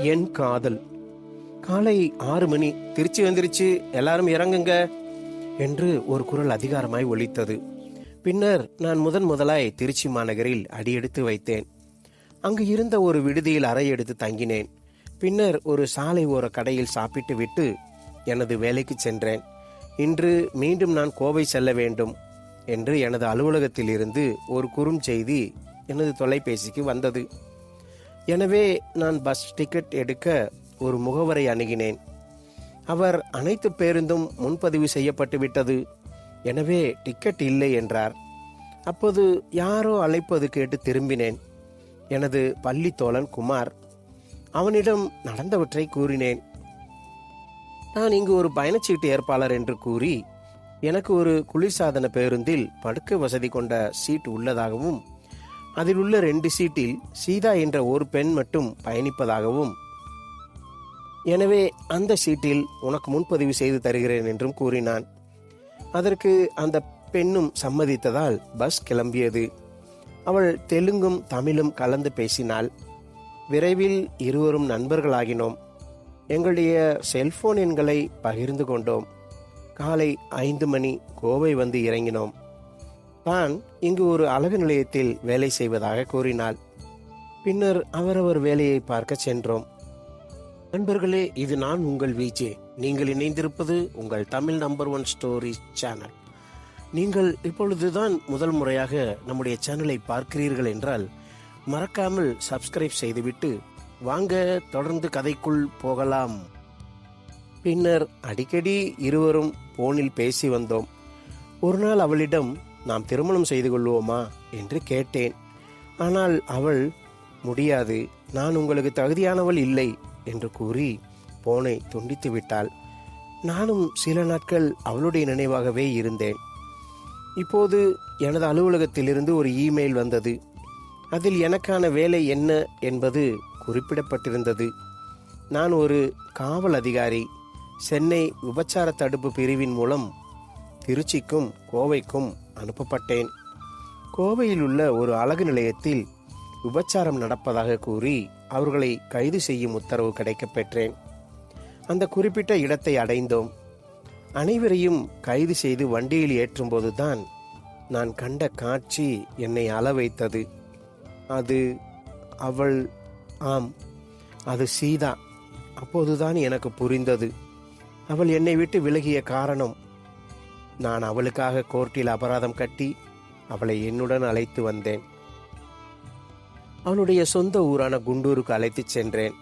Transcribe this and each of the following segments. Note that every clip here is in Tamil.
என் காதல். காலை 6 மணி. திருச்சி வந்துருச்சு, எல்லாரும் இறங்குங்க என்று ஒரு குரல் அதிகாரமாய் ஒலித்தது. பின்னர் நான் முதலாய் திருச்சி மாநகரில் அடியெடுத்து வைத்தேன். அங்கு இருந்த ஒரு விடுதியில் அறை எடுத்து தங்கினேன். பின்னர் ஒரு சாலை ஓர கடையில் சாப்பிட்டு விட்டு எனது வேலைக்கு சென்றேன். இன்று மீண்டும் நான் கோவை செல்ல வேண்டும் என்று எனது அலுவலகத்தில் இருந்து ஒரு குறுஞ்செய்தி எனது தொலைபேசிக்கு வந்தது. எனவே நான் பஸ் டிக்கெட் எடுக்க ஒரு முகவரை அணுகினேன். அவர் அனைத்து பேருந்தும் முன்பதிவு செய்யப்பட்டு விட்டது, எனவே டிக்கெட் இல்லை என்றார். அப்போது யாரோ அழைப்பது கேட்டு திரும்பினேன். எனது பள்ளி தோழன் குமார். அவனிடம் நடந்தவற்றை கூறினேன். நான் இங்கு ஒரு பயணச்சீட்டு ஏற்பாளர் என்று கூறி எனக்கு ஒரு குளிர்சாதன பேருந்தில் படுக்கை வசதி கொண்ட சீட் உள்ளதாகவும் அதில் உள்ள 2 சீட்டில் சீதா என்ற ஒரு பெண் மட்டும் பயணிப்பதாகவும், எனவே அந்த சீட்டில் உனக்கு முன்பதிவு செய்து தருகிறேன் என்றும் கூறினான். அதற்கு அந்த பெண்ணும் சம்மதித்ததால் பஸ் கிளம்பியது. அவள் தெலுங்கும் தமிழும் கலந்து பேசினாள். விரைவில் இருவரும் நண்பர்களாகினோம். எங்களுடைய செல்போன் எண்களை பகிர்ந்து கொண்டோம். காலை 5 மணி கோவை வந்து இறங்கினோம். தான் இங்கு ஒரு அழகு நிலையத்தில் வேலை செய்வதாக கூறினாள். பின்னர் அவரவர் வேலையை பார்க்க சென்றோம். நண்பர்களே, இது நான் உங்கள் விஜே. நீங்கள் இணைந்திருப்பது உங்கள் தமிழ் நம்பர் 1 ஸ்டோரி சேனல். நீங்கள் இப்பொழுதுதான் முதல் முறையாக நம்முடைய சேனலை பார்க்கிறீர்கள் என்றால் மறக்காமல் சப்ஸ்கிரைப் செய்துவிட்டு வாங்க தொடர்ந்து கதைக்குள் போகலாம். பின்னர் அடிக்கடி இருவரும் போனில் பேசி வந்தோம். ஒரு நாள் அவளிடம் நாம் திருமணம் செய்து கொள்வோமா என்று கேட்டேன். ஆனால் அவள் முடியாது, நான் உங்களுக்கு தகுதியானவள் இல்லை என்று கூறி போனை துண்டித்து விட்டாள். நானும் சில நாட்கள் அவளுடைய நினைவாகவே இருந்தேன். இப்போது எனது அலுவலகத்திலிருந்து ஒரு இமெயில் வந்தது. அதில் எனக்கான வேலை என்ன என்பது குறிப்பிடப்பட்டிருந்தது. நான் ஒரு காவல் அதிகாரி. சென்னை விபச்சார தடுப்பு பிரிவின் மூலம் திருச்சிக்கும் கோவைக்கும் அனுப்பப்பட்டேன். கோவையில் உள்ள ஒரு அழகு நிலையத்தில் விபச்சாரம் நடப்பதாக கூறி அவர்களை கைது செய்யும் உத்தரவு கிடைக்கப் பெற்றேன். அந்த குறிப்பிட்ட இடத்தை அடைந்தோம். அனைவரையும் கைது செய்து வண்டியில் ஏற்றும்போதுதான் நான் கண்ட காட்சி என்னை அள வைத்தது. அது அவள், ஆம், அது சீதா. அப்போதுதான் எனக்கு புரிந்தது அவள் என்னை விட்டு விலகிய காரணம். நான் அவளுக்காக கோர்ட்டில் அபராதம் கட்டி அவளை என்னுடன் அழைத்து வந்தேன். அவளுடைய சொந்த ஊரான குண்டூருக்கு அழைத்துச் சென்றேன்.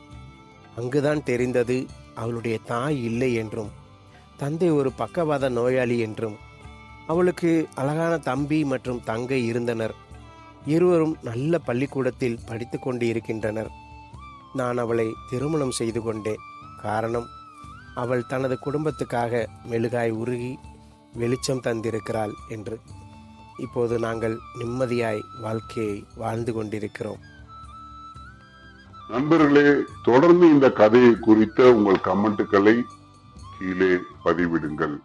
அங்குதான் தெரிந்தது அவளுடைய தாய் இல்லை என்றும் தந்தை ஒரு பக்கவாத நோயாளி என்றும். அவளுக்கு அழகான தம்பி மற்றும் தங்கை இருந்தனர். இருவரும் நல்ல பள்ளிக்கூடத்தில் படித்து கொண்டு இருக்கின்றனர். நான் அவளை திருமணம் செய்து கொண்டேன். காரணம், அவள் தனது குடும்பத்துக்காக மெழுகாய் உருகி வெளிச்சம் தந்திருக்கிறாள் என்று. இப்போது நாங்கள் நிம்மதியாய் வாழ்க்கையை வாழ்ந்து கொண்டிருக்கிறோம். நண்பர்களே, தொடர்ந்து இந்த கதையை குறித்த உங்கள் கமெண்ட்டுகளை கீழே பதிவிடுங்கள்.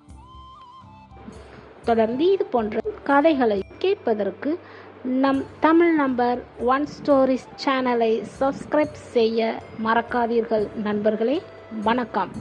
தொடர்ந்து இது போன்ற கதைகளை கேட்பதற்கு நம் தமிழ் நம்பர் 1 ஸ்டோரிஸ் சேனலை சப்ஸ்கிரைப் செய்ய மறக்காதீர்கள். நண்பர்களே, வணக்கம்.